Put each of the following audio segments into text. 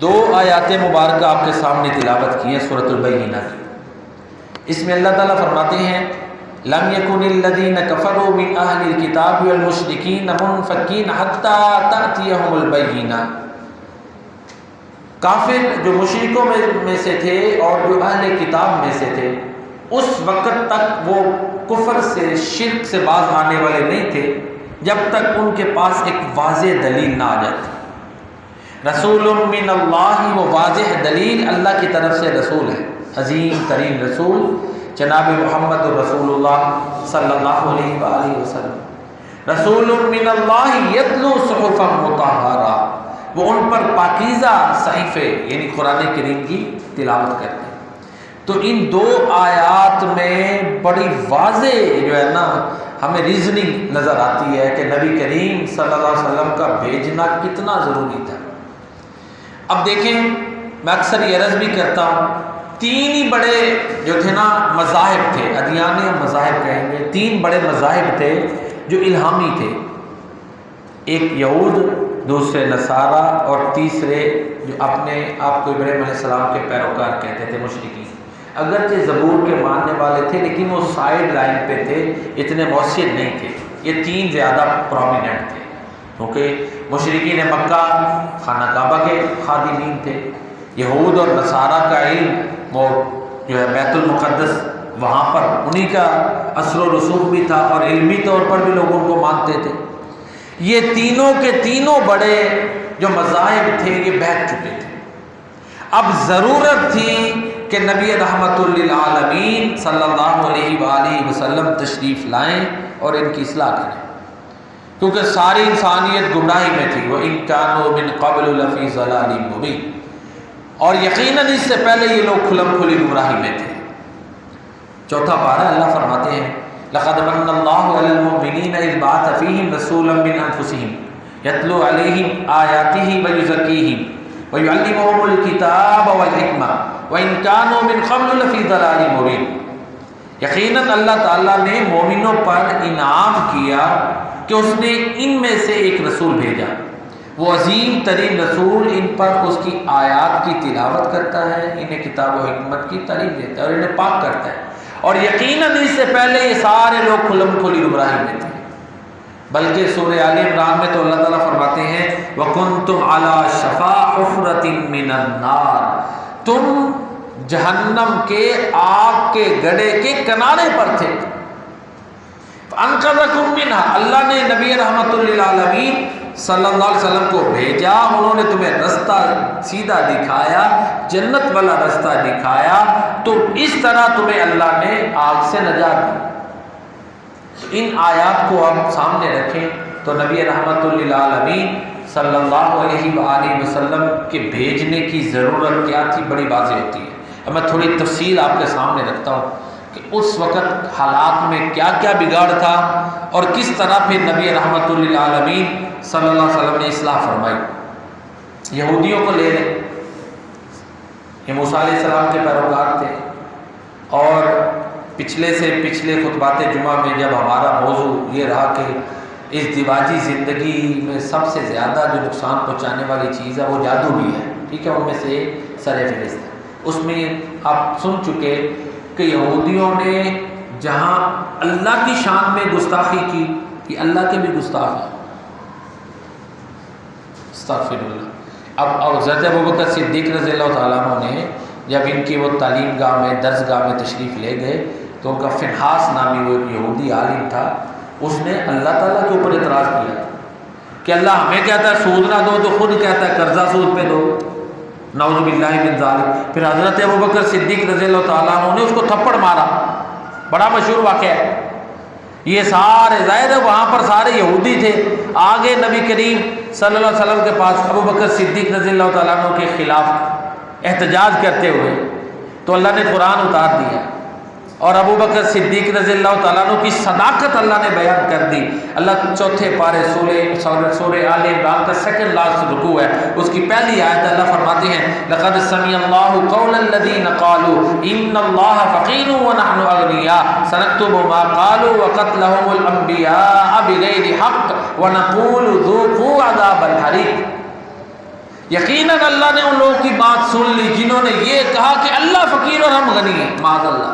دو آیات مبارکہ آپ کے سامنے تلاوت کی ہیں سورۃ البینہ کی۔ اس میں اللہ تعالیٰ فرماتے ہیں لم یکن الذین کفروا من اہل الکتاب والمشرکین منفکین حتی تأتیہم البینہ۔ کافر جو مشرکوں میں سے تھے اور جو اہل کتاب میں سے تھے اس وقت تک وہ کفر سے شرک سے باز آنے والے نہیں تھے جب تک ان کے پاس ایک واضح دلیل نہ آ جاتی۔ رسول من اللہ، وہ واضح دلیل اللہ کی طرف سے رسول ہے، عظیم ترین رسول جناب محمد رسول اللہ صلی اللہ علیہ وآلہ وسلم۔ رسول من اللہ یتلو صحفا مطہرہ، وہ ان پر پاکیزہ صحیفے یعنی قرآن کریم کی تلاوت کرتے ہیں۔ تو ان دو آیات میں بڑی واضح جو ہے نا ہمیں ریزننگ نظر آتی ہے کہ نبی کریم صلی اللہ علیہ وسلم کا بھیجنا کتنا ضروری تھا۔ اب دیکھیں، میں اکثر یہ عرض بھی کرتا ہوں، تین ہی بڑے جو تھے نا مذاہب تھے، ادیان مذاہب کہیں گے، تین بڑے مذاہب تھے جو الہامی تھے، ایک یہود، دوسرے نصارہ اور تیسرے جو اپنے آپ کو ابراہیم علیہ السلام کے پیروکار کہتے تھے، مشرکین۔ اگرچہ زبور کے ماننے والے تھے لیکن وہ سائیڈ لائن پہ تھے، اتنے مؤثر نہیں تھے۔ یہ تین زیادہ پرومیننٹ تھے کیونکہ مشرکین مکہ خانہ کعبہ کے خادمین تھے، یہود اور نصارہ کا علم وہ جو ہے بیت المقدس وہاں پر انہی کا اثر و رسوخ بھی تھا اور علمی طور پر بھی لوگ ان کو مانتے تھے۔ یہ تینوں کے تینوں بڑے جو مذاہب تھے یہ بہت چکے تھے۔ اب ضرورت تھی کہ نبی رحمت للعالمین صلی اللہ علیہ وآلہ وسلم تشریف لائیں اور ان کی اصلاح کریں، کیونکہ ساری انسانیت گمراہی میں تھی۔ وَإِن كَانُوا مِن قَبْلُ لَفِي ضَلَالٍ مُبِينٍ، اور یقیناً اس سے پہلے یہ لوگ کھلم کھلی گمراہی میں تھے۔ چوتھا پارہ اللہ فرماتے ہیں لَقَدْ مَنَّ اللَّهُ عَلَى الْمُؤْمِنِينَ إِذْ بَعَثَ فِيهِمْ رَسُولًا مِّنْ أَنفُسِهِمْ يَتْلُو عَلَيْهِمْ آيَاتِهِ وَيُزَكِّيهِمْ وَيُعَلِّمُهُمُ الْكِتَابَ وَالْحِكْمَةَ وَإِن كَانُوا مِن قَبْلُ لَفِي ضَلَالٍ مُبِينٍ۔ یقیناً اللہ تعالیٰ نے مومنوں پر انعام کیا کہ اس نے ان میں سے ایک رسول بھیجا، وہ عظیم ترین رسول ان پر اس کی آیات کی تلاوت کرتا ہے، انہیں کتاب و حکمت کی تعلیم دیتا ہے اور انہیں پاک کرتا ہے، اور یقیناً اس سے پہلے یہ سارے لوگ کھلم کھلی گمراہی میں تھے۔ بلکہ سورہ آل عمران میں تو اللہ تعالیٰ فرماتے ہیں وَكُنْتُمْ عَلَى شَفَا حُفْرَةٍ مِّنَ النَّارِ، تم جہنم کے آگ کے گڑھے کے کنارے پر تھے۔ فَأَنْقَذَكُم مِّنْهَا، اللہ نے نبی رحمت للعالمین صلی اللہ علیہ وسلم کو بھیجا، انہوں نے تمہیں رستہ سیدھا دکھایا، جنت والا رستہ دکھایا، تو اس طرح تمہیں اللہ نے آگ سے نجات دی۔ ان آیات کو ہم سامنے رکھیں تو نبی رحمت للعالمین صلی اللہ علیہ وآلہ وسلم کے بھیجنے کی ضرورت کیا تھی بڑی واضح ہوتی ہے۔ اب میں تھوڑی تفصیل آپ کے سامنے رکھتا ہوں کہ اس وقت حالات میں کیا کیا بگاڑ تھا اور کس طرح پھر نبی رحمت للعالمین صلی اللہ علیہ وسلم نے اصلاح فرمائی۔ یہودیوں کو لے لیں، یہ موسیٰ علیہ السلام کے پیروکار تھے، اور پچھلے سے پچھلے خطبات جمعہ میں جب ہمارا موضوع یہ رہا کہ ازدواجی زندگی میں سب سے زیادہ جو نقصان پہنچانے والی چیز ہے وہ جادو بھی ہے، ٹھیک ہے، ان میں سے سر فہرست ہے۔ اس میں آپ سن چکے کہ یہودیوں نے جہاں اللہ کی شان میں گستاخی کی کہ اللہ کے بھی گستاخ ہیں، استغفر اللہ۔ اب حضرت ابوبکر صدیق رضی اللہ تعالیٰ عنہ نے جب ان کی وہ تعلیم گاہ میں درس گاہ میں تشریف لے گئے تو ان کا فنحاس نامی وہ ایک یہودی عالم تھا، اس نے اللہ تعالیٰ کے اوپر اعتراض کیا کہ اللہ ہمیں کہتا ہے سود نہ دو تو خود کہتا ہے قرضہ سود پہ دو، نعوذ باللہ من ذالک۔ پھر حضرت ابوبکر صدیق رضی اللہ تعالیٰ عنہ نے اس کو تھپڑ مارا، بڑا مشہور واقعہ ہے یہ۔ سارے ظاہر ہے وہاں پر سارے یہودی تھے، آگے نبی کریم صلی اللہ علیہ وسلم کے پاس ابوبکر صدیق رضی اللہ تعالیٰ عنہ کے خلاف احتجاج کرتے ہوئے، تو اللہ نے قرآن اتار دیا اور ابوبکر صدیق رضی اللہ تعالیٰ عنہ کی صداقت اللہ نے بیان کر دی۔ اللہ چوتھے پارے سورہ آل عمران کا سیکنڈ لاسٹ رکوع ہے، اس کی پہلی آیت اللہ فرماتے ہیں لقد سمع اللہ قول الذین قالوا ان اللہ فقیر ونحن اغنیاء سنکتب ما قالوا وقتلهم الانبیاء بغیر حق ونقول ذوقوا عذاب الحریق۔ یقیناً اللہ نے ان لوگوں کی بات سن لی جنہوں نے یہ کہا کہ اللہ فقیر اور ہم غنی ہیں، معاذ اللہ۔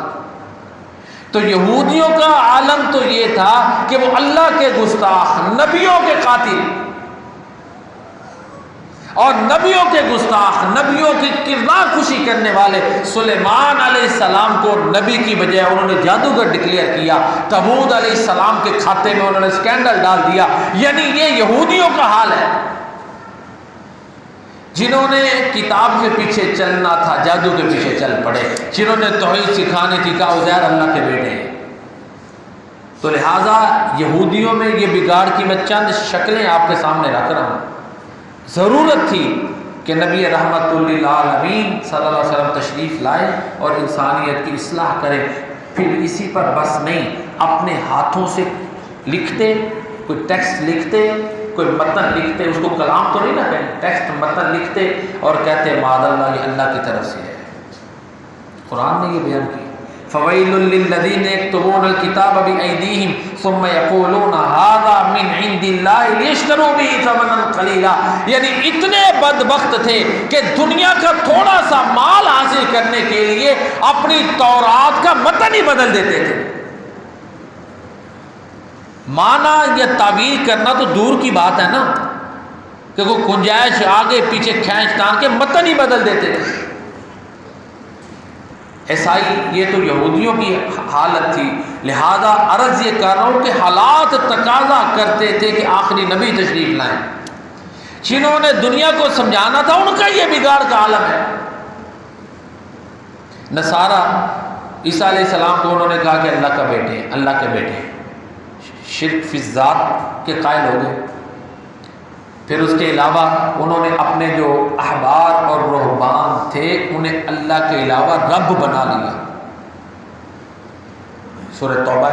تو یہودیوں کا عالم تو یہ تھا کہ وہ اللہ کے گستاخ، نبیوں کے قاتل اور نبیوں کے گستاخ، نبیوں کی کردار کشی کرنے والے سلیمان علیہ السلام کو نبی کی بجائے انہوں نے جادوگر ڈکلیئر کیا، داؤد علیہ السلام کے کھاتے میں انہوں نے اسکینڈل ڈال دیا۔ یعنی یہ یہودیوں کا حال ہے، جنہوں نے کتاب کے پیچھے چلنا تھا جادو کے پیچھے چل پڑے، جنہوں نے توحید سکھانی تھی کہا عزیر اللہ کے بیٹے ہیں۔ تو لہٰذا یہودیوں میں یہ بگاڑ کی میں چند شکلیں آپ کے سامنے رکھ رہا ہوں۔ ضرورت تھی کہ نبی رحمت للعالمین صلی اللہ علیہ وسلم تشریف لائے اور انسانیت کی اصلاح کرے۔ پھر اسی پر بس نہیں، اپنے ہاتھوں سے لکھتے، کوئی ٹیکسٹ لکھتے، کوئی متن لکھتے، اس کو کلام تو نہیں نہ کہیں، ٹیکسٹ متن لکھتے اور کہتے معاذ اللہ یہ اللہ کی طرف سے ہے۔ قرآن نے یہ بیان کیا، فویل للذین یکتبون الکتاب بایدیہم ثم یقولون ھذا من عند اللہ لیشتروا بہ ثمنا قلیلا۔ یعنی اتنے بدبخت تھے کہ دنیا کا تھوڑا سا مال حاصل کرنے کے لیے اپنی تورات کا متن ہی بدل دیتے تھے۔ مانا یا تعویل کرنا تو دور کی بات ہے نا، کہ کوئی گنجائش آگے پیچھے کھینچ تان کے متن ہی بدل دیتے تھے۔ عیسائی، یہ تو یہودیوں کی حالت تھی، لہذا عرض یہ کر رہا ہوں کہ حالات تقاضا کرتے تھے کہ آخری نبی تشریف لائیں، جنہوں نے دنیا کو سمجھانا تھا ان کا یہ بگاڑ کا عالم ہے۔ نصارہ عیسیٰ علیہ السلام کو انہوں نے کہا کہ اللہ کا بیٹے ہیں، اللہ کے بیٹے ہیں، شرک فی الذات کے قائل ہو گئے۔ پھر اس کے علاوہ انہوں نے اپنے جو احبار اور رہبان تھے انہیں اللہ کے علاوہ رب بنا لیا۔ سورہ توبہ،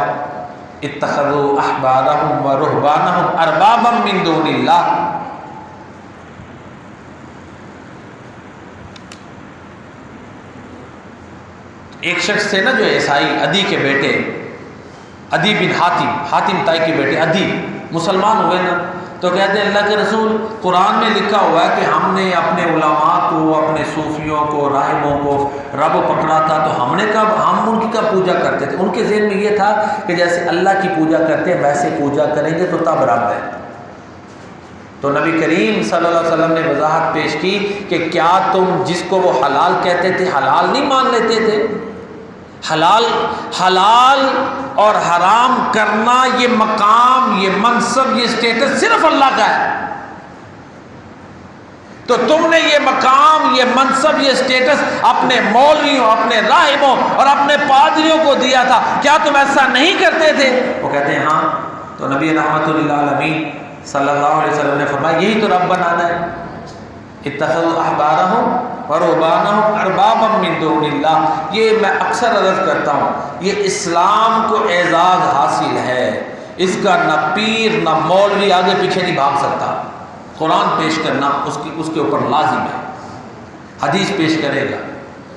اتخذوا احبارهم ورهبانهم اربابا من دون اللہ۔ ایک شخص تھے نا جو عیسائی، عدی کے بیٹے، عدی بن حاتم تائی کے بیٹے عدی، مسلمان ہوئے نا، تو کہتے ہیں اللہ کے رسول قرآن میں لکھا ہوا ہے کہ ہم نے اپنے علماء کو، اپنے صوفیوں کو، راہبوں کو رب پکڑا تھا، تو ہم ان کی کا پوجا کرتے تھے۔ ان کے ذہن میں یہ تھا کہ جیسے اللہ کی پوجا کرتے ہیں ویسے پوجا کریں گے تو تب رب ہے۔ تو نبی کریم صلی اللہ علیہ وسلم نے وضاحت پیش کی کہ کیا تم جس کو وہ حلال کہتے تھے حلال نہیں مان لیتے تھے؟ حلال اور حرام کرنا یہ مقام، یہ منصب، یہ اسٹیٹس صرف اللہ کا ہے۔ تو تم نے یہ مقام، یہ منصب، یہ اسٹیٹس اپنے مولویوں، اپنے راہبوں اور اپنے پادریوں کو دیا تھا، کیا تم ایسا نہیں کرتے تھے؟ وہ کہتے ہیں ہاں۔ تو نبی رحمت للعالمین صلی اللہ علیہ وسلم نے فرمایا یہی تو رب بنانا ہے، اتخذوا احبارهم ورهبانهم اربابا من دون اللہ۔ یہ میں اکثر عرض کرتا ہوں، یہ اسلام کو اعزاز حاصل ہے، اس کا نہ پیر نہ مولوی آگے پیچھے نہیں بھاگ سکتا۔ قرآن پیش کرنا اس کے اوپر لازم ہے، حدیث پیش کرے گا،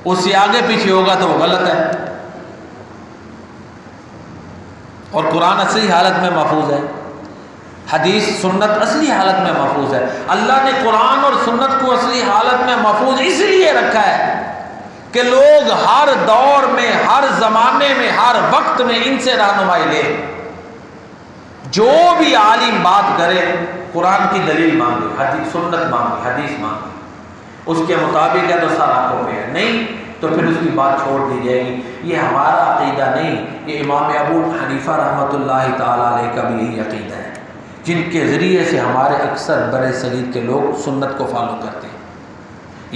اس سے آگے پیچھے ہوگا تو وہ غلط ہے۔ اور قرآن اصلی حالت میں محفوظ ہے، حدیث سنت اصلی حالت میں محفوظ ہے۔ اللہ نے قرآن اور سنت کو اصلی حالت میں محفوظ اس لیے رکھا ہے کہ لوگ ہر دور میں، ہر زمانے میں، ہر وقت میں ان سے رہنمائی لیں۔ جو بھی عالم بات کرے قرآن کی دلیل مانگے، حدیث سنت مانگے، حدیث مانگے، اس کے مطابق ہے تو سارا کو ہے، نہیں تو پھر اس کی بات چھوڑ دی جائے گی۔ یہ ہمارا عقیدہ نہیں، یہ امام ابو حنیفہ رحمۃ اللہ تعالیٰ علیہ کا بھی یہی عقیدہ ہے، جن کے ذریعے سے ہمارے اکثر برے صغیر کے لوگ سنت کو فالو کرتے ہیں۔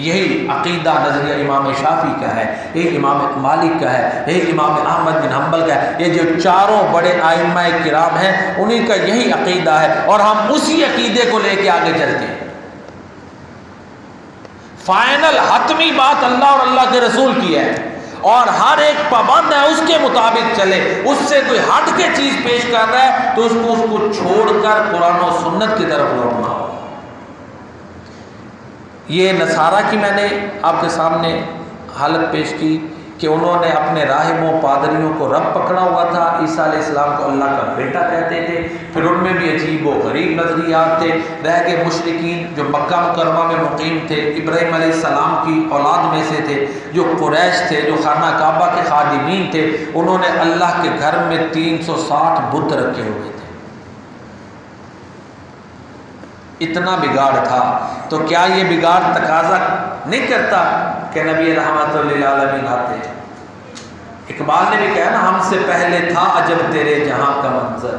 یہی عقیدہ نظریہ امام شافعی کا ہے، یہی امام مالک کا ہے، یہی امام احمد بن حنبل کا ہے۔ یہ جو چاروں بڑے ائمہ کرام ہیں انہیں کا یہی عقیدہ ہے، اور ہم اسی عقیدے کو لے کے آگے چلتے ہیں۔ فائنل حتمی بات اللہ اور اللہ کے رسول کی ہے، اور ہر ایک پابند ہے اس کے مطابق چلے۔ اس سے کوئی ہٹ کے چیز پیش کر رہا ہے تو اس کو چھوڑ کر قرآن و سنت کی طرف لوٹنا ہو۔ یہ نصارہ کی میں نے آپ کے سامنے حالت پیش کی، کہ انہوں نے اپنے راہبوں پادریوں کو رب پکڑا ہوا تھا، عیسیٰ علیہ السلام کو اللہ کا بیٹا کہتے تھے، پھر ان میں بھی عجیب و غریب نظریات تھے۔ رہ گئے مشرکین جو مکہ مکرمہ میں مقیم تھے، ابراہیم علیہ السلام کی اولاد میں سے تھے، جو قریش تھے، جو خانہ کعبہ کے خادمین تھے، انہوں نے اللہ کے گھر میں 360 بت رکھے ہوئے تھے۔ اتنا بگاڑ تھا، تو کیا یہ بگاڑ تقاضا نہیں کرتا کہ نبی رحمت للعالمین آتے؟ اقبال نے بھی کہا نا، ہم سے پہلے تھا عجب تیرے جہاں کا منظر۔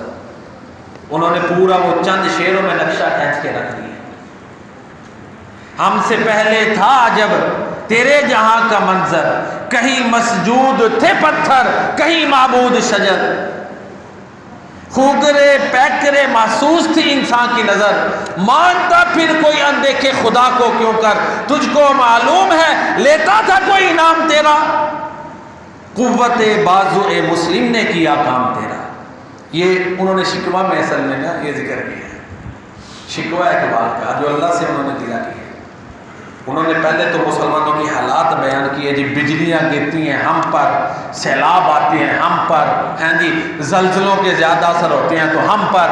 انہوں نے پورا وہ چند شعروں میں نقشہ کھینچ کے رکھ دیا۔ ہم سے پہلے تھا عجب تیرے جہاں کا منظر، کہیں مسجود تھے پتھر، کہیں معبود شجر، خوگرے پیکرے محسوس تھی انسان کی نظر، مانتا پھر کوئی اندیکھے خدا کو کیوں کر، تجھ کو معلوم ہے لیتا تھا کوئی انعام تیرا، قوت بازو اے مسلم نے کیا کام تیرا۔ یہ انہوں نے شکوہ میں اصل میں نا یہ ذکر کیا ہے، شکوہ اقبال کا جو اللہ سے انہوں نے دیا کیا۔ انہوں نے پہلے تو مسلمانوں کی حالات بیان کیے، جی بجلیاں گرتی ہیں ہم پر، سیلاب آتے ہیں ہم پر، ہیں جی زلزلوں کے زیادہ اثر ہوتے ہیں تو ہم پر،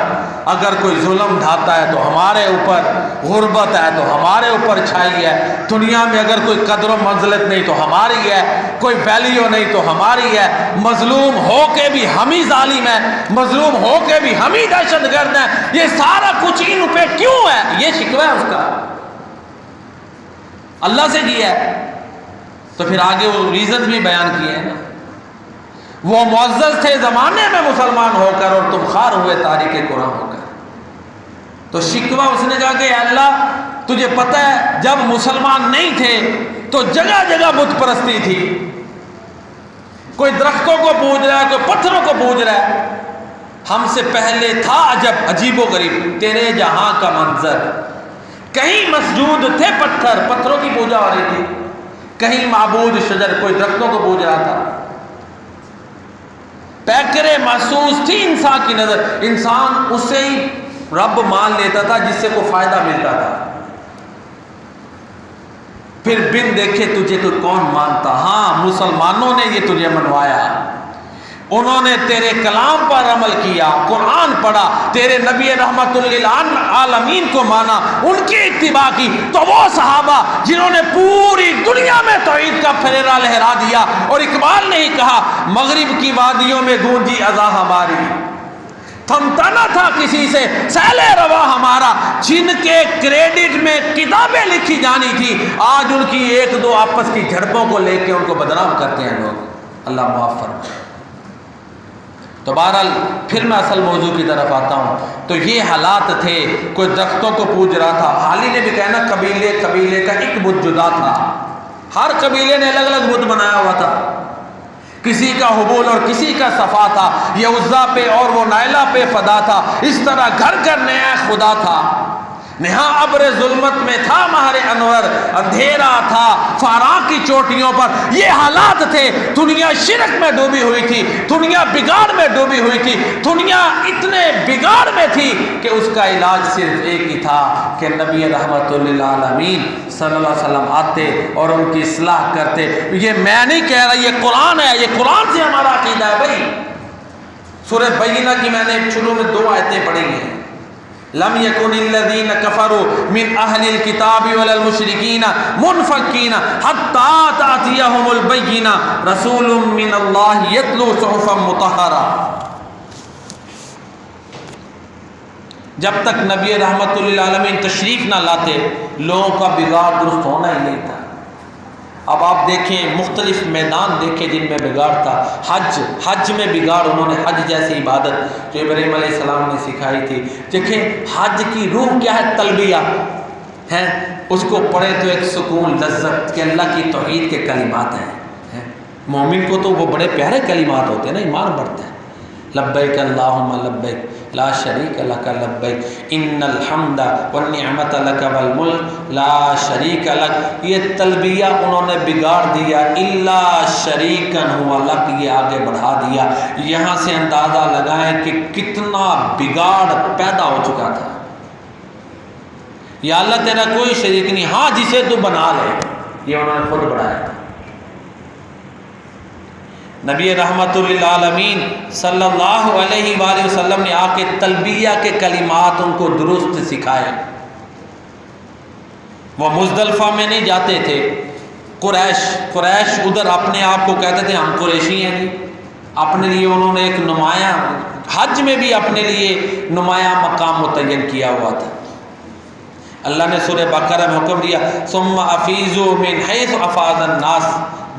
اگر کوئی ظلم ڈھاتا ہے تو ہمارے اوپر، غربت ہے تو ہمارے اوپر چھائی ہے، دنیا میں اگر کوئی قدر و منزلت نہیں تو ہماری ہے، کوئی ویلیو نہیں تو ہماری ہے، مظلوم ہو کے بھی ہم ہی ظالم ہیں، مظلوم ہو کے بھی ہم ہی دہشت گرد ہیں، یہ سارا کچھ ان پہ کیوں ہے؟ یہ شکوہ ہے اس کا، اللہ سے کیا ہے۔ تو پھر آگے وہ ریزن بھی بیان کیے ہیں نا، وہ معزز تھے زمانے میں مسلمان ہو کر اور تم خوار ہوئے تاریخ قرآن ہو کر۔ تو شکوہ اس نے کہا کہ اللہ تجھے پتہ ہے جب مسلمان نہیں تھے تو جگہ جگہ بت پرستی تھی، کوئی درختوں کو پوج رہا ہے، کوئی پتھروں کو پوج رہا ہے۔ ہم سے پہلے تھا عجب عجیب و غریب تیرے جہاں کا منظر، کہیں مسجود تھے پتھر، پتھروں کی پوجا ہو رہی تھی، کہیں معبود شجر، کوئی درختوں کو پوج رہا تھا، پیکرے محسوس تھی انسان کی نظر، انسان اسے ہی رب مان لیتا تھا جس سے کوئی فائدہ ملتا تھا۔ پھر بن دیکھے تجھے تو کون مانتا، ہاں مسلمانوں نے یہ تجھے منوایا، انہوں نے تیرے کلام پر عمل کیا، قرآن پڑھا، تیرے نبی رحمت للعالمین کو مانا، ان کی اتباع کی، تو وہ صحابہ جنہوں نے پوری دنیا میں توحید کا پھریرا لہرا دیا، اور اقبال نے ہی کہا مغرب کی وادیوں میں گونجی اذان ہماری، تھمتا نہ تھا کسی سے سیل روا ہمارا، جن کے کریڈٹ میں کتابیں لکھی جانی تھی آج ان کی ایک دو آپس کی جھڑپوں کو لے کے ان کو بدنام کرتے ہیں لوگ، اللہ معاف فرمائے۔ تو بہرحال پھر میں اصل موضوع کی طرف آتا ہوں۔ تو یہ حالات تھے، کوئی درختوں کو پوج رہا تھا، حالی نے بھی کہنا قبیلے کا ایک بت جدا تھا، ہر قبیلے نے الگ الگ بت بنایا ہوا تھا، کسی کا حبول اور کسی کا صفا تھا، یہ عزا پہ اور وہ نائلہ پہ فدا تھا، اس طرح گھر گھر نیا خدا تھا، نہاں ابر ظلمت میں تھا مہر انور، اندھیرا تھا فاراں کی چوٹیوں پر۔ یہ حالات تھے، دنیا شرک میں ڈوبی ہوئی تھی، دنیا بگاڑ میں ڈوبی ہوئی تھی، دنیا اتنے بگاڑ میں تھی کہ اس کا علاج صرف ایک ہی تھا کہ نبی رحمت للعالمین صلی اللہ علیہ وسلم آتے اور ان کی اصلاح کرتے۔ یہ میں نہیں کہہ رہا، یہ قرآن ہے، یہ قرآن سے ہمارا عقیدہ ہے بھائی۔ سورہ بینہ کی میں نے شروع میں 2 آیتیں پڑھی ہیں، لم یکن الذین کفروا من اہل الکتاب ولا المشرکین منفکین حتی تأتیہم البینہ رسول من اللہ یتلو صحفا مطہرہ۔ جب تک نبی رحمت للعالمین تشریف نہ لاتے لوگوں کا بگاڑ درست ہونا ہی نہیں تھا۔ اب آپ دیکھیں مختلف میدان دیکھیں جن میں بگاڑ تھا، حج میں بگاڑ، انہوں نے حج جیسی عبادت جو ابراہیم علیہ السلام نے سکھائی تھی، دیکھیں حج کی روح کیا ہے، تلبیہ ہے، اس کو پڑھے تو ایک سکون لذت کہ اللہ کی توحید کے کلمات ہیں۔ مومن کو تو وہ بڑے پیارے کلمات ہوتے ہیں نا، ایمان بڑھتا ہے، لبیک اللہم لبیک لا شریک لک لبیک ان الحمد والنعمت لک والملک لا شریک لک۔ یہ تلبیہ انہوں نے بگاڑ دیا، الا شریکن ہوا لک، یہ آگے بڑھا دیا۔ یہاں سے اندازہ لگائیں کہ کتنا بگاڑ پیدا ہو چکا تھا۔ یا اللہ تیرا کوئی شریک نہیں، ہاں جسے تو بنا لے، یہ انہوں نے خود بڑھایا تھا۔ نبی رحمت للعالمین صلی اللہ علیہ وآلہ وسلم نے آ کے تلبیہ کے کلمات ان کو درست سکھائے۔ وہ مزدلفہ میں نہیں جاتے تھے، قریش ادھر اپنے آپ کو کہتے تھے ہم قریشی ہیں جی، اپنے لیے انہوں نے ایک نمایاں، حج میں بھی اپنے لیے نمایاں مقام متعین کیا ہوا تھا۔ اللہ نے سورہ بقرہ میں حکم دیا ثم افیضوا من حیث افاض الناس،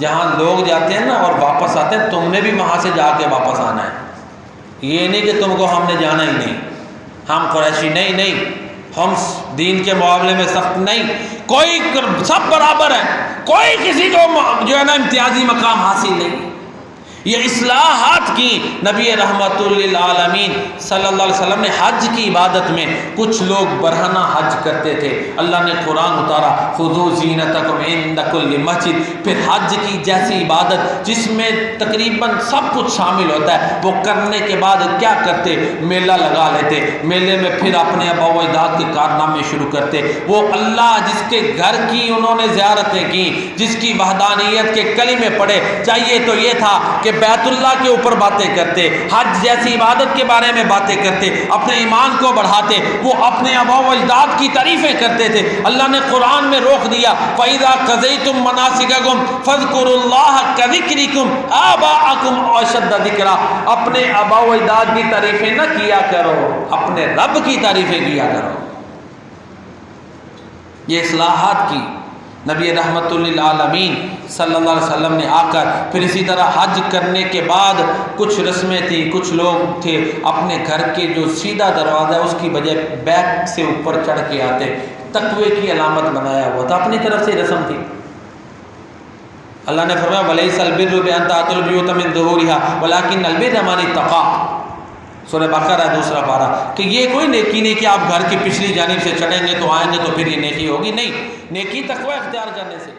جہاں لوگ جاتے ہیں نا اور واپس آتے ہیں، تم نے بھی وہاں سے جا کے واپس آنا ہے۔ یہ نہیں کہ تم کو ہم نے جانا ہی نہیں، ہم قریشی نہیں، ہم دین کے معاملے میں سخت نہیں، کوئی سب برابر ہے، کوئی کسی کو جو ہے نا امتیازی مقام حاصل نہیں۔ یہ اصلاحات کی نبی رحمت للعالمین صلی اللہ علیہ وسلم نے حج کی عبادت میں کچھ لوگ برہنہ حج کرتے تھے، اللہ نے قرآن اتارا خذوا زینتکم عند کل مسجد، پھر حج کی جیسی عبادت جس میں تقریباً سب کچھ شامل ہوتا ہے، وہ کرنے کے بعد کیا کرتے؟ میلہ لگا لیتے، میلے میں پھر اپنے آباء و اجداد کے کارنامے شروع کرتے، وہ اللہ جس کے گھر کی انہوں نے زیارتیں کی، جس کی وحدانیت کے کلمے پڑھے، چاہیے تو یہ تھا کہ بیت اللہ کے اوپر باتیں کرتے، حج جیسی عبادت کے بارے میں باتیں کرتے، اپنے ایمان کو بڑھاتے، وہ اپنے آباء و اجداد کی تعریفیں کرتے تھے۔ اللہ نے قرآن میں روک دیا فَإِذَا قَضَيْتُم مَنَاسِكَكُمْ فَاذْكُرُوا اللَّهَ كَذِكْرِكُمْ آبَاءَكُمْ أَوْ أَشَدَّ ذِكْرًا، اپنے آباء و اجداد کی تعریفیں نہ کیا کرو، اپنے رب کی تعریفیں کیا کرو۔ یہ اصلاحات کی نبی رحمت للعالمین صلی اللہ علیہ وسلم نے آ کر، پھر اسی طرح حج کرنے کے بعد کچھ رسمیں تھیں، کچھ لوگ تھے اپنے گھر کے جو سیدھا دروازہ ہے اس کی بجائے بیک سے اوپر چڑھ کے آتے، تقوی کی علامت بنایا ہوا تھا، اپنی طرف سے رسم تھی۔ اللہ نے فرمایا وَلَيْسَ الْبِرُّ بِأَن تَأْتُوا الْبُيُوتَ مِن ظُهُورِهَا وَلَكِنَّ الْبِرَّ مَنِ اتَّقَىٰ، سورہ بقرہ دوسرا پارہ، کہ یہ کوئی نیکی نہیں کہ آپ گھر کی پچھلی جانب سے چڑھیں گے تو آئیں گے تو پھر یہ نیکی ہوگی، نہیں، نیکی تقوی اختیار کرنے سے۔